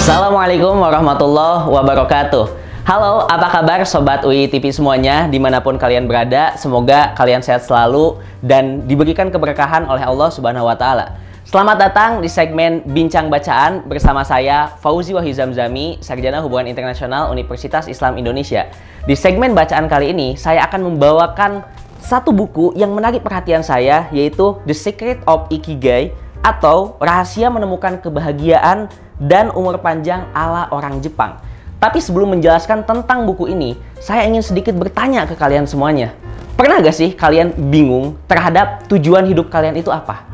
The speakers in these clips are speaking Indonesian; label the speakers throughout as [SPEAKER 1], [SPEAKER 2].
[SPEAKER 1] Assalamualaikum warahmatullahi wabarakatuh. Halo, apa kabar Sobat UI TV semuanya, dimanapun kalian berada. Semoga kalian sehat selalu dan diberikan keberkahan oleh Allah Subhanahu wa Ta'ala. Selamat datang di segmen Bincang Bacaan bersama saya Fauzi Wahyu Zamzami, Sarjana Hubungan Internasional Universitas Islam Indonesia. Di segmen bacaan kali ini, saya akan membawakan satu buku yang menarik perhatian saya, yaitu The Secret of Ikigai, atau Rahasia Menemukan Kebahagiaan dan Umur Panjang ala Orang Jepang. Tapi sebelum menjelaskan tentang buku ini, saya ingin sedikit bertanya ke kalian semuanya. Pernah gak sih kalian bingung terhadap tujuan hidup kalian itu apa?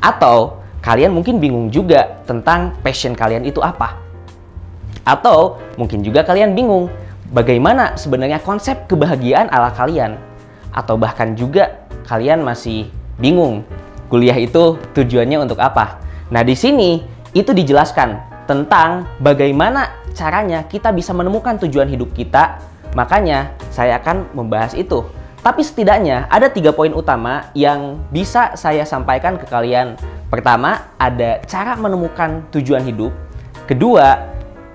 [SPEAKER 1] Atau kalian mungkin bingung juga tentang passion kalian itu apa? Atau mungkin juga kalian bingung bagaimana sebenarnya konsep kebahagiaan ala kalian? Atau bahkan juga kalian masih bingung kuliah itu tujuannya untuk apa? Nah, di sini itu dijelaskan tentang bagaimana caranya kita bisa menemukan tujuan hidup kita. Makanya saya akan membahas itu. Tapi setidaknya ada 3 poin utama yang bisa saya sampaikan ke kalian. Pertama, ada cara menemukan tujuan hidup. Kedua,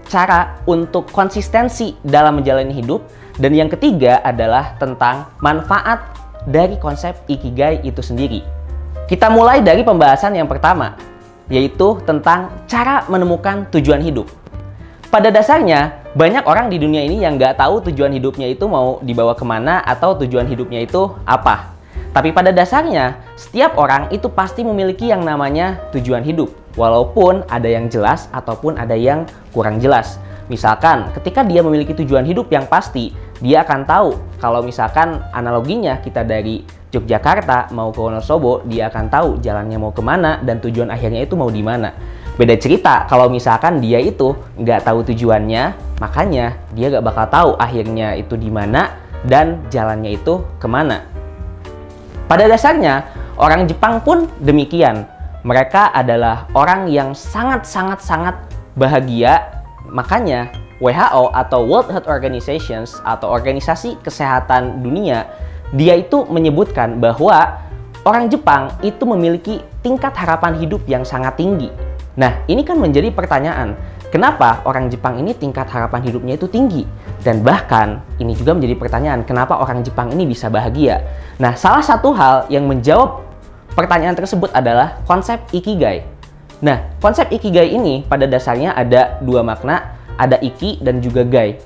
[SPEAKER 1] cara untuk konsistensi dalam menjalani hidup. Dan yang ketiga adalah tentang manfaat dari konsep Ikigai itu sendiri. Kita mulai dari pembahasan yang pertama, yaitu tentang cara menemukan tujuan hidup. Pada dasarnya, banyak orang di dunia ini yang nggak tahu tujuan hidupnya itu mau dibawa kemana atau tujuan hidupnya itu apa. Tapi pada dasarnya, setiap orang itu pasti memiliki yang namanya tujuan hidup. Walaupun ada yang jelas ataupun ada yang kurang jelas. Misalkan, ketika dia memiliki tujuan hidup yang pasti, dia akan tahu kalau misalkan analoginya kita dari Yogyakarta mau ke Wonosobo, dia akan tahu jalannya mau kemana dan tujuan akhirnya itu mau di mana. Beda cerita kalau misalkan dia itu nggak tahu tujuannya, makanya dia nggak bakal tahu akhirnya itu di mana dan jalannya itu kemana. Pada dasarnya, orang Jepang pun demikian. Mereka adalah orang yang sangat bahagia. Makanya WHO atau World Health Organization atau Organisasi Kesehatan Dunia, dia itu menyebutkan bahwa orang Jepang itu memiliki tingkat harapan hidup yang sangat tinggi. Nah, ini kan menjadi pertanyaan, kenapa orang Jepang ini tingkat harapan hidupnya itu tinggi? Dan bahkan, ini juga menjadi pertanyaan, kenapa orang Jepang ini bisa bahagia? Nah, salah satu hal yang menjawab pertanyaan tersebut adalah konsep Ikigai. Nah, konsep Ikigai ini pada dasarnya ada 2 makna, ada Iki dan juga Gai.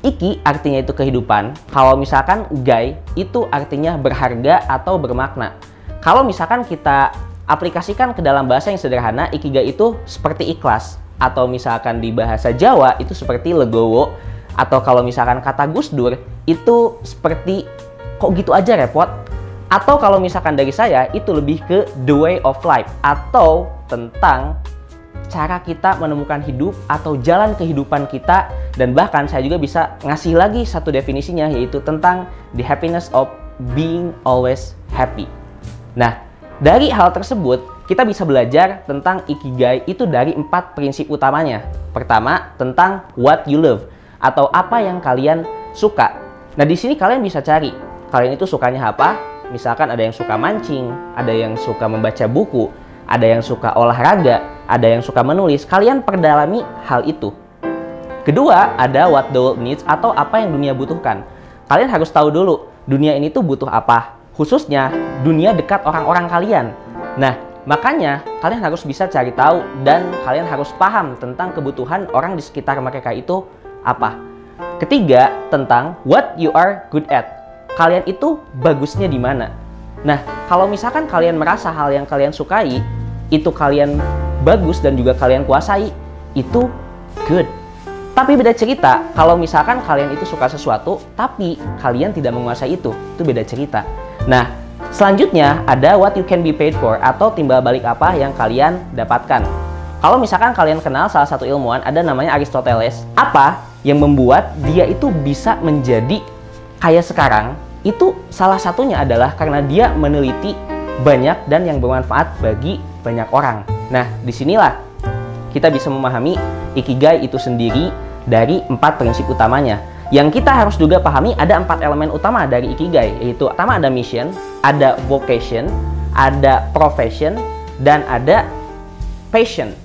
[SPEAKER 1] Iki artinya itu kehidupan, kalau misalkan Gai itu artinya berharga atau bermakna. Kalau misalkan kita aplikasikan ke dalam bahasa yang sederhana, Ikigai itu seperti ikhlas. Atau misalkan di bahasa Jawa itu seperti legowo. Atau kalau misalkan kata Gus Dur itu seperti kok gitu aja repot. Atau kalau misalkan dari saya itu lebih ke the way of life. Atau tentang cara kita menemukan hidup atau jalan kehidupan kita. Dan bahkan saya juga bisa ngasih lagi satu definisinya, yaitu tentang the happiness of being always happy. Nah, dari hal tersebut kita bisa belajar tentang Ikigai itu dari 4 prinsip utamanya. Pertama, tentang what you love atau apa yang kalian suka. Nah, di sini kalian bisa cari kalian itu sukanya apa. Misalkan ada yang suka mancing, ada yang suka membaca buku, ada yang suka olahraga, ada yang suka menulis. Kalian perdalami hal itu. Kedua, ada what the world needs atau apa yang dunia butuhkan. Kalian harus tahu dulu, dunia ini tuh butuh apa. Khususnya, dunia dekat orang-orang kalian. Nah, makanya kalian harus bisa cari tahu dan kalian harus paham tentang kebutuhan orang di sekitar mereka itu apa. Ketiga, tentang what you are good at. Kalian itu bagusnya di mana. Nah, kalau misalkan kalian merasa hal yang kalian sukai, itu kalian bagus dan juga kalian kuasai, itu good. Tapi beda cerita, kalau misalkan kalian itu suka sesuatu, tapi kalian tidak menguasai itu beda cerita. Nah, selanjutnya ada what you can be paid for, atau timbal balik apa yang kalian dapatkan. Kalau misalkan kalian kenal salah satu ilmuwan, ada namanya Aristoteles. Apa yang membuat dia itu bisa menjadi kaya sekarang? Itu salah satunya adalah karena dia meneliti banyak dan yang bermanfaat bagi banyak orang. Nah, disinilah kita bisa memahami Ikigai itu sendiri dari 4 prinsip utamanya. Yang kita harus juga pahami ada 4 elemen utama dari Ikigai, yaitu pertama ada mission, ada vocation, ada profession, dan ada passion.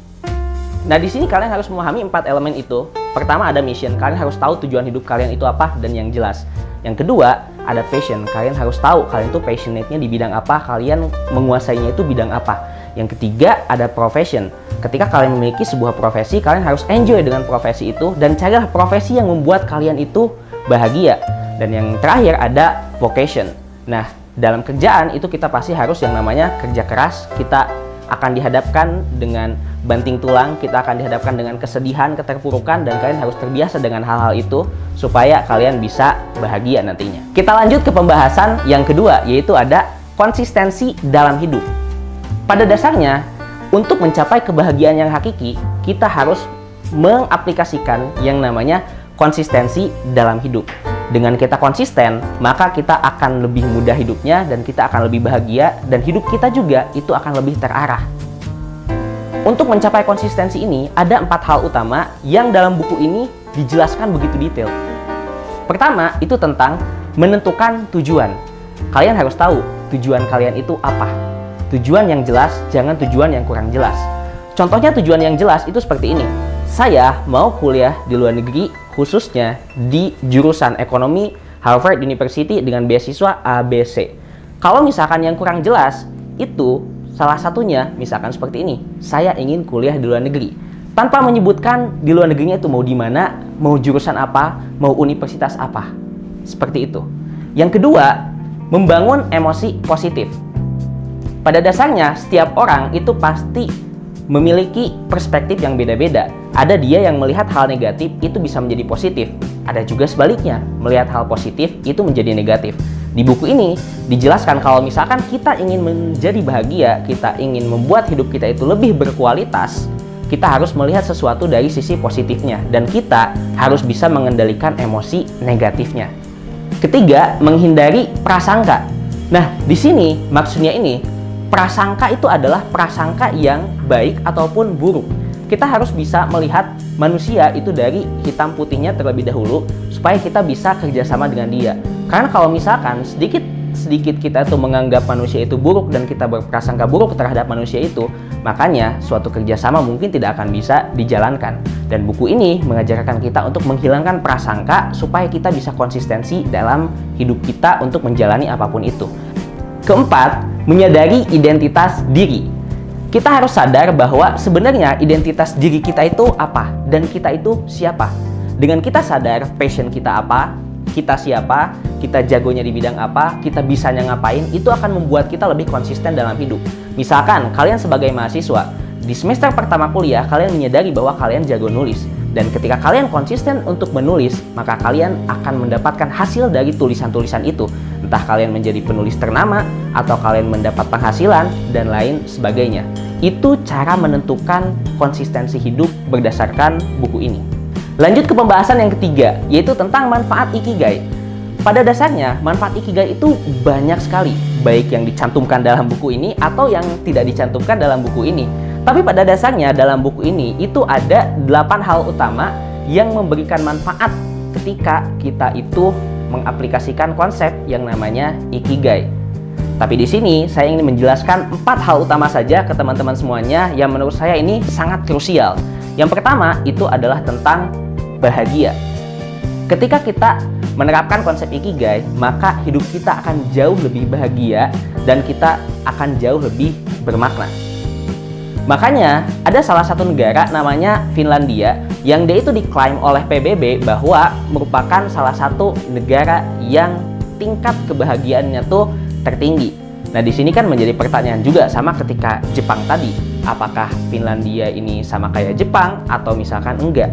[SPEAKER 1] Nah, di sini kalian harus memahami 4 elemen itu. Pertama ada mission, kalian harus tahu tujuan hidup kalian itu apa dan yang jelas. Yang kedua, ada passion, kalian harus tahu kalian itu passionate-nya di bidang apa, kalian menguasainya itu bidang apa. Yang ketiga, ada profession. Ketika kalian memiliki sebuah profesi, kalian harus enjoy dengan profesi itu dan carilah profesi yang membuat kalian itu bahagia. Dan yang terakhir ada vocation. Nah, dalam kerjaan itu kita pasti harus yang namanya kerja keras, kita akan dihadapkan dengan banting tulang, kita akan dihadapkan dengan kesedihan, keterpurukan, dan kalian harus terbiasa dengan hal-hal itu supaya kalian bisa bahagia nantinya. Kita lanjut ke pembahasan yang kedua, yaitu ada konsistensi dalam hidup. Pada dasarnya, untuk mencapai kebahagiaan yang hakiki, kita harus mengaplikasikan yang namanya konsistensi dalam hidup. Dengan kita konsisten, maka kita akan lebih mudah hidupnya dan kita akan lebih bahagia dan hidup kita juga itu akan lebih terarah. Untuk mencapai konsistensi ini, ada 4 hal utama yang dalam buku ini dijelaskan begitu detail. Pertama, itu tentang menentukan tujuan. Kalian harus tahu tujuan kalian itu apa. Tujuan yang jelas, jangan tujuan yang kurang jelas. Contohnya tujuan yang jelas itu seperti ini. Saya mau kuliah di luar negeri, khususnya di jurusan ekonomi Harvard University dengan beasiswa ABC. Kalau misalkan yang kurang jelas, itu salah satunya misalkan seperti ini. Saya ingin kuliah di luar negeri. Tanpa menyebutkan di luar negerinya itu mau di mana, mau jurusan apa, mau universitas apa. Seperti itu. Yang kedua, membangun emosi positif. Pada dasarnya, setiap orang itu pasti memiliki perspektif yang beda-beda. Ada dia yang melihat hal negatif itu bisa menjadi positif. Ada juga sebaliknya, melihat hal positif itu menjadi negatif. Di buku ini dijelaskan kalau misalkan kita ingin menjadi bahagia, kita ingin membuat hidup kita itu lebih berkualitas, kita harus melihat sesuatu dari sisi positifnya dan kita harus bisa mengendalikan emosi negatifnya. Ketiga, menghindari prasangka. Nah, di sini maksudnya ini, prasangka itu adalah prasangka yang baik ataupun buruk. Kita harus bisa melihat manusia itu dari hitam putihnya terlebih dahulu supaya kita bisa kerjasama dengan dia. Karena kalau misalkan sedikit kita tuh menganggap manusia itu buruk dan kita berprasangka buruk terhadap manusia itu, makanya suatu kerjasama mungkin tidak akan bisa dijalankan. Dan buku ini mengajarkan kita untuk menghilangkan prasangka supaya kita bisa konsistensi dalam hidup kita untuk menjalani apapun itu. Keempat, menyadari identitas diri. Kita harus sadar bahwa sebenarnya identitas diri kita itu apa dan kita itu siapa. Dengan kita sadar passion kita apa, kita siapa, kita jagonya di bidang apa, kita bisanya ngapain, itu akan membuat kita lebih konsisten dalam hidup. Misalkan kalian sebagai mahasiswa, di semester pertama kuliah kalian menyadari bahwa kalian jago nulis. Dan ketika kalian konsisten untuk menulis, maka kalian akan mendapatkan hasil dari tulisan-tulisan itu. Entah kalian menjadi penulis ternama, atau kalian mendapat penghasilan, dan lain sebagainya. Itu cara menentukan konsistensi hidup berdasarkan buku ini. Lanjut ke pembahasan yang ketiga, yaitu tentang manfaat Ikigai. Pada dasarnya, manfaat Ikigai itu banyak sekali, baik yang dicantumkan dalam buku ini, atau yang tidak dicantumkan dalam buku ini. Tapi pada dasarnya dalam buku ini itu ada 8 hal utama yang memberikan manfaat ketika kita itu mengaplikasikan konsep yang namanya Ikigai. Tapi di sini saya ingin menjelaskan 4 hal utama saja ke teman-teman semuanya yang menurut saya ini sangat krusial. Yang pertama itu adalah tentang bahagia. Ketika kita menerapkan konsep Ikigai, maka hidup kita akan jauh lebih bahagia dan kita akan jauh lebih bermakna. Makanya ada salah satu negara namanya Finlandia yang dia itu diklaim oleh PBB bahwa merupakan salah satu negara yang tingkat kebahagiaannya tuh tertinggi. Nah, di sini kan menjadi pertanyaan juga sama ketika Jepang tadi. Apakah Finlandia ini sama kayak Jepang atau misalkan enggak?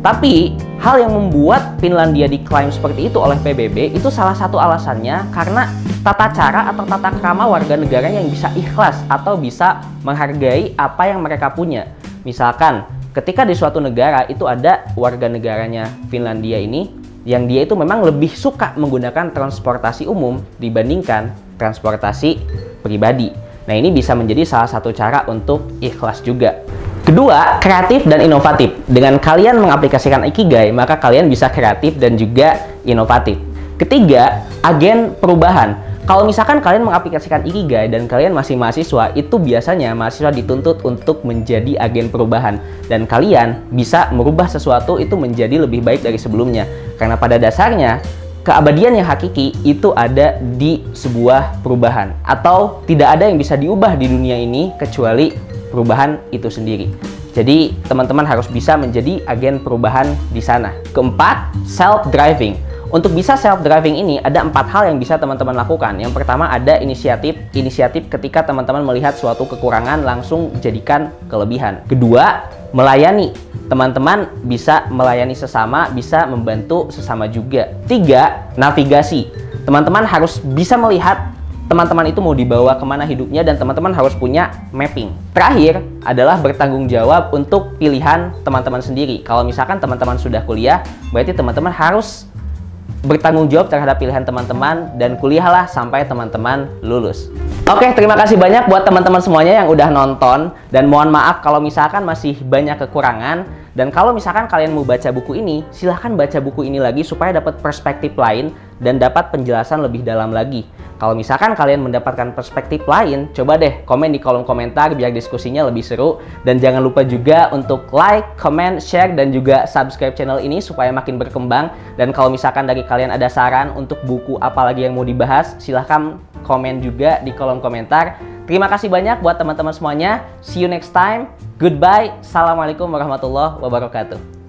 [SPEAKER 1] Tapi hal yang membuat Finlandia diklaim seperti itu oleh PBB itu salah satu alasannya karena tata cara atau tata krama warga negaranya yang bisa ikhlas atau bisa menghargai apa yang mereka punya. Misalkan ketika di suatu negara itu ada warga negaranya Finlandia ini yang dia itu memang lebih suka menggunakan transportasi umum dibandingkan transportasi pribadi. Nah, ini bisa menjadi salah satu cara untuk ikhlas juga. Kedua, kreatif dan inovatif. Dengan kalian mengaplikasikan Ikigai, maka kalian bisa kreatif dan juga inovatif. Ketiga, agen perubahan. Kalau misalkan kalian mengaplikasikan Ikigai dan kalian masih mahasiswa, itu biasanya mahasiswa dituntut untuk menjadi agen perubahan. Dan kalian bisa merubah sesuatu itu menjadi lebih baik dari sebelumnya. Karena pada dasarnya, keabadian yang hakiki itu ada di sebuah perubahan. Atau tidak ada yang bisa diubah di dunia ini kecuali perubahan itu sendiri. Jadi teman-teman harus bisa menjadi agen perubahan di sana. Keempat, self-driving. Untuk bisa self-driving ini ada 4 hal yang bisa teman-teman lakukan. Yang pertama ada inisiatif ketika teman-teman melihat suatu kekurangan langsung jadikan kelebihan. Kedua, melayani. Teman-teman bisa melayani sesama, bisa membantu sesama juga. 3, navigasi. Teman-teman harus bisa melihat teman-teman itu mau dibawa kemana hidupnya dan teman-teman harus punya mapping. Terakhir adalah bertanggung jawab untuk pilihan teman-teman sendiri. Kalau misalkan teman-teman sudah kuliah, berarti teman-teman harus bertanggung jawab terhadap pilihan teman-teman dan kuliahlah sampai teman-teman lulus. Oke, terima kasih banyak buat teman-teman semuanya yang udah nonton, dan mohon maaf kalau misalkan masih banyak kekurangan. Dan kalau misalkan kalian mau baca buku ini, silahkan baca buku ini lagi supaya dapat perspektif lain dan dapat penjelasan lebih dalam lagi. Kalau misalkan kalian mendapatkan perspektif lain, coba deh komen di kolom komentar biar diskusinya lebih seru. Dan jangan lupa juga untuk like, comment, share, dan juga subscribe channel ini supaya makin berkembang. Dan kalau misalkan dari kalian ada saran untuk buku apa lagi yang mau dibahas, silahkan komen juga di kolom komentar. Terima kasih banyak buat teman-teman semuanya. See you next time. Goodbye. Assalamualaikum warahmatullahi wabarakatuh.